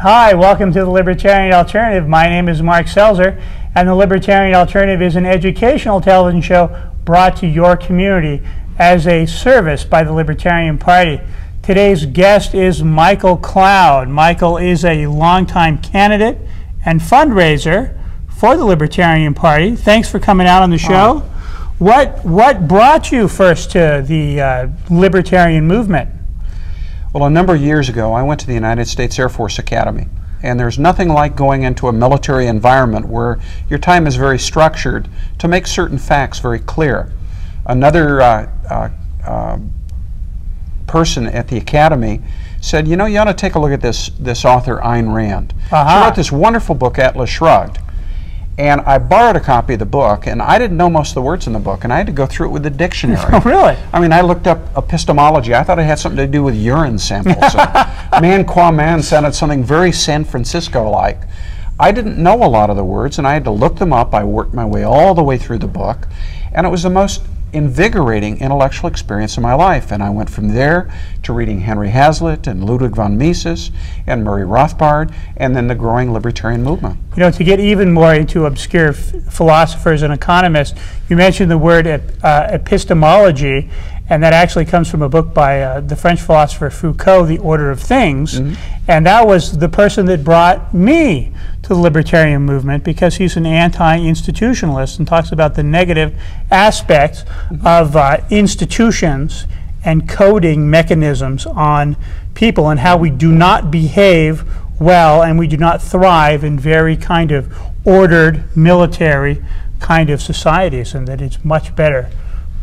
Hi, welcome to the Libertarian Alternative. My name is Mark Selzer, and the Libertarian Alternative is an educational television show brought to your community as a service by the Libertarian Party. Today's guest is Michael Cloud. Michael is a longtime candidate and fundraiser for the Libertarian Party. Thanks for coming out on the show. What brought you first to the Libertarian movement? Well, a number of years ago, I went to the United States Air Force Academy, and there's nothing like going into a military environment where your time is very structured to make certain facts very clear. Another person at the Academy said, you know, you ought to take a look at this author, Ayn Rand. She wrote this wonderful book, Atlas Shrugged. And I borrowed a copy of the book, and I didn't know most of the words in the book, and I had to go through it with the dictionary. Oh, really? I mean, I looked up epistemology. I thought it had something to do with urine samples. Man qua man sounded something very San Francisco-like. I didn't know a lot of the words, and I had to look them up. I worked my way all the way through the book, and it was the most invigorating intellectual experience of my life. And I went from there to reading Henry Hazlitt and Ludwig von Mises and Murray Rothbard, and then the growing libertarian movement. You know, to get even more into obscure philosophers and economists, you mentioned the word epistemology, and that actually comes from a book by the French philosopher Foucault, The Order of Things, and that was the person that brought me to the libertarian movement, because he's an anti-institutionalist and talks about the negative aspects of institutions and coding mechanisms on people, and how we do not behave well and we do not thrive in very kind of ordered military kind of societies, and that it's much better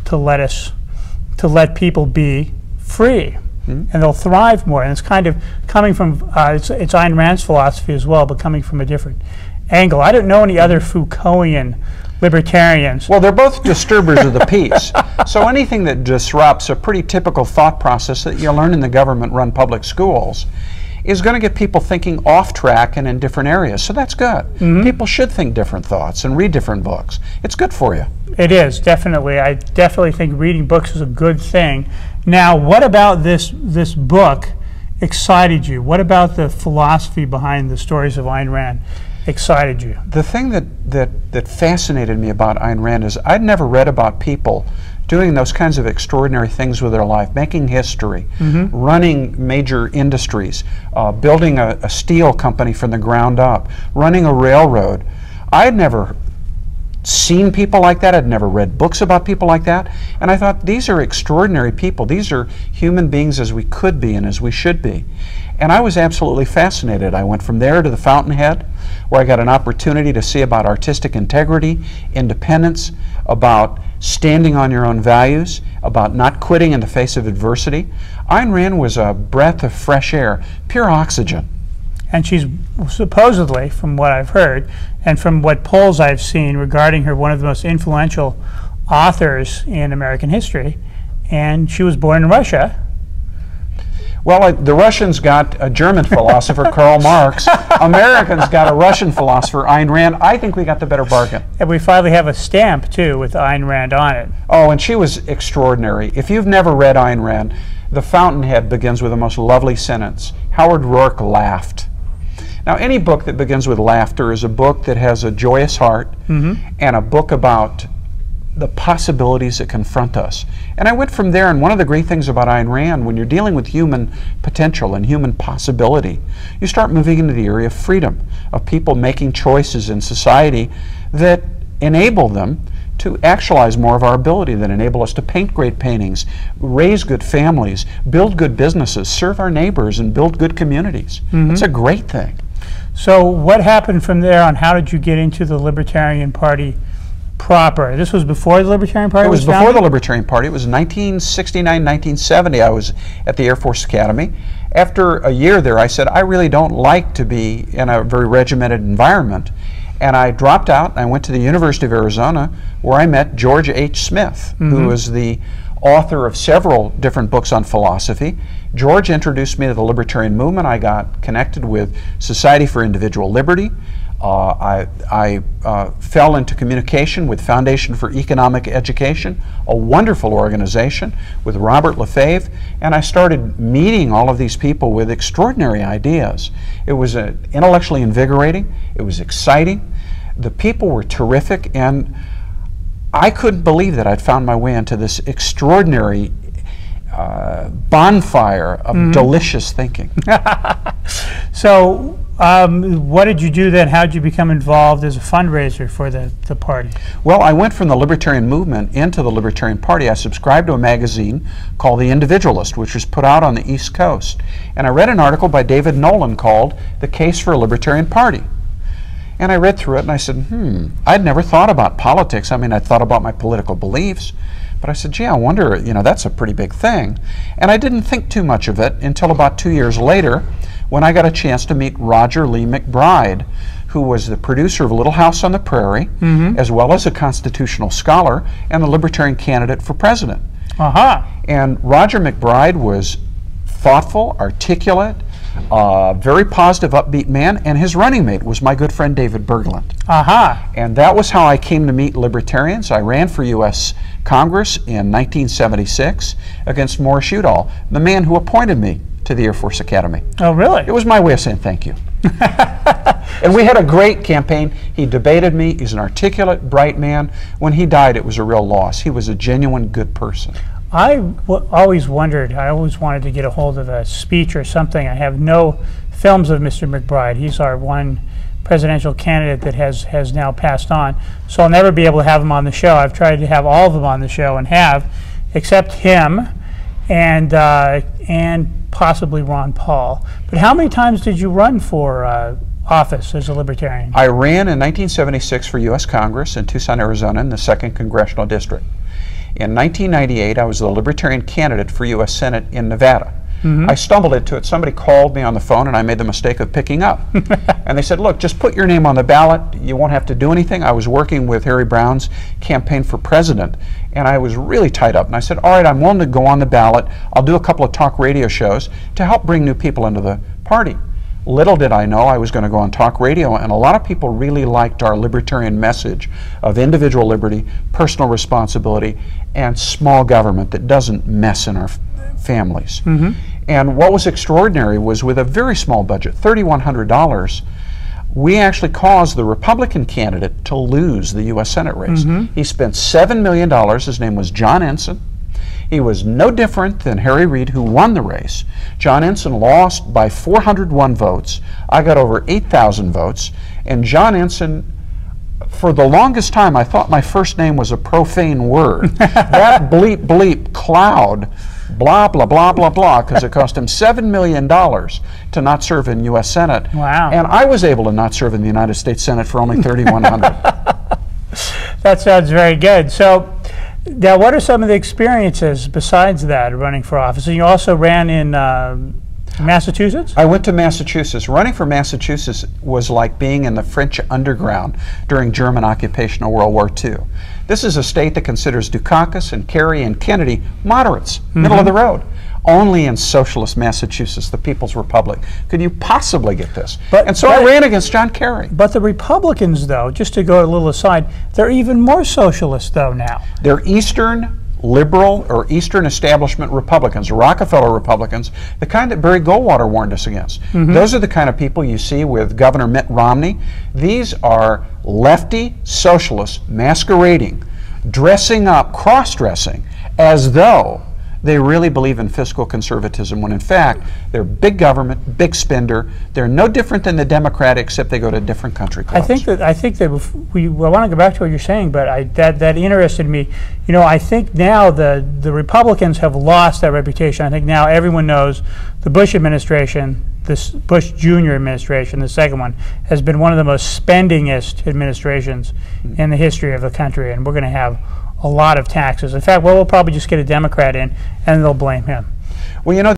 to let people be free, and they'll thrive more. And it's kind of coming from, it's Ayn Rand's philosophy as well, but coming from a different angle. I don't know any other Foucaultian libertarians. Well, they're both disturbers of the peace. So anything that disrupts a pretty typical thought process that you learn in the government-run public schools is going to get people thinking off track and in different areas. So that's good. People should think different thoughts and read different books. It's good for you. It is, definitely. I definitely think reading books is a good thing. Now, what about this book excited you? What about the philosophy behind the stories of Ayn Rand excited you? The thing that fascinated me about Ayn Rand is I'd never read about people doing those kinds of extraordinary things with their life, making history, running major industries, building a steel company from the ground up, running a railroad. I had never seen people like that. I'd never read books about people like that. And I thought, these are extraordinary people. These are human beings as we could be and as we should be. And I was absolutely fascinated. I went from there to the Fountainhead, where I got an opportunity to see about artistic integrity, independence, about standing on your own values, about not quitting in the face of adversity. Ayn Rand was a breath of fresh air, pure oxygen. And she's supposedly, from what I've heard, and from what polls I've seen regarding her, one of the most influential authors in American history. And she was born in Russia. Well, the Russians got a German philosopher, Karl Marx. Americans got a Russian philosopher, Ayn Rand. I think we got the better bargain. And we finally have a stamp, too, with Ayn Rand on it. Oh, and she was extraordinary. If you've never read Ayn Rand, The Fountainhead begins with the most lovely sentence. Howard Rourke laughed. Now, any book that begins with laughter is a book that has a joyous heart, and a book about the possibilities that confront us. And I went from there, and one of the great things about Ayn Rand, when you're dealing with human potential and human possibility, you start moving into the area of freedom, of people making choices in society that enable them to actualize more of our ability, that enable us to paint great paintings, raise good families, build good businesses, serve our neighbors, and build good communities. It's a great thing. So what happened from there on? How did you get into the Libertarian Party proper? This was before the Libertarian Party was founded? It was before the Libertarian Party. It was 1969, 1970. I was at the Air Force Academy. After a year there, I said, I really don't like to be in a very regimented environment. And I dropped out, and I went to the University of Arizona, where I met George H. Smith, who was the author of several different books on philosophy. George introduced me to the libertarian movement. I got connected with Society for Individual Liberty. I fell into communication with Foundation for Economic Education, a wonderful organization, with Robert Lefebvre, and I started meeting all of these people with extraordinary ideas. It was intellectually invigorating, it was exciting, the people were terrific, and I couldn't believe that I'd found my way into this extraordinary bonfire of delicious thinking. So, what did you do then? How did you become involved as a fundraiser for the party? Well, I went from the Libertarian movement into the Libertarian Party. I subscribed to a magazine called The Individualist, which was put out on the East Coast. And I read an article by David Nolan called The Case for a Libertarian Party. And I read through it and I said, I'd never thought about politics. I mean, I'd thought about my political beliefs. But I said, gee, I wonder, you know, that's a pretty big thing. And I didn't think too much of it until about 2 years later, when I got a chance to meet Roger Lee McBride, who was the producer of Little House on the Prairie, as well as a constitutional scholar and the Libertarian candidate for president. And Roger McBride was thoughtful, articulate, very positive, upbeat man, and his running mate was my good friend David Berglund. And that was how I came to meet libertarians. I ran for U.S. Congress in 1976 against Morris Udall, the man who appointed me to the Air Force Academy. Oh, really? It was my way of saying thank you. And we had a great campaign. He debated me. He's an articulate, bright man. When he died, it was a real loss. He was a genuine good person. I always wondered, I always wanted to get a hold of a speech or something. I have no films of Mr. McBride. He's our one presidential candidate that has now passed on. So I'll never be able to have him on the show. I've tried to have all of them on the show and have, except him and possibly Ron Paul. But how many times did you run for office as a libertarian? I ran in 1976 for U.S. Congress in Tucson, Arizona in the 2nd Congressional District. In 1998, I was the Libertarian candidate for U.S. Senate in Nevada. I stumbled into it. Somebody called me on the phone and I made the mistake of picking up. And they said, look, just put your name on the ballot. You won't have to do anything. I was working with Harry Brown's campaign for president and I was really tied up. And I said, all right, I'm willing to go on the ballot. I'll do a couple of talk radio shows to help bring new people into the party. Little did I know I was going to go on talk radio, and a lot of people really liked our libertarian message of individual liberty, personal responsibility, and small government that doesn't mess in our families. And what was extraordinary was with a very small budget, $3,100, we actually caused the Republican candidate to lose the U.S. Senate race. He spent $7 million. His name was John Ensign. He was no different than Harry Reid, who won the race. John Ensign lost by 401 votes. I got over 8,000 votes. And John Ensign, for the longest time, I thought my first name was a profane word. That bleep, bleep, cloud, blah, blah, blah, blah, blah, because it cost him $7 million to not serve in U.S. Senate. Wow. And I was able to not serve in the United States Senate for only $3,100. That sounds very good. So, now, what are some of the experiences besides that, running for office? And you also ran in Massachusetts? I went to Massachusetts. Running for Massachusetts was like being in the French underground during German occupation of World War II. This is a state that considers Dukakis and Kerry and Kennedy moderates, middle of the road. Only in socialist Massachusetts, the People's Republic, could you possibly get this. And so I ran against John Kerry. But the Republicans, though, just to go a little aside, they're even more socialist, though, now. They're Eastern liberal or Eastern establishment Republicans, Rockefeller Republicans, the kind that Barry Goldwater warned us against. Those are the kind of people you see with Governor Mitt Romney. These are lefty socialists masquerading, dressing up, cross-dressing, as though they really believe in fiscal conservatism, when in fact they're big government, big spender. They're no different than the Democrat, except they go to different country clubs. I think that I want to go back to what you're saying, but that interested me. You know, I think now the Republicans have lost that reputation. I think now everyone knows the Bush administration, this Bush Jr. administration, the second one, has been one of the most spendingest administrations in the history of the country, and we're going to have a lot of taxes. In fact, we'll probably just get a Democrat in, and they'll blame him. Well, you know,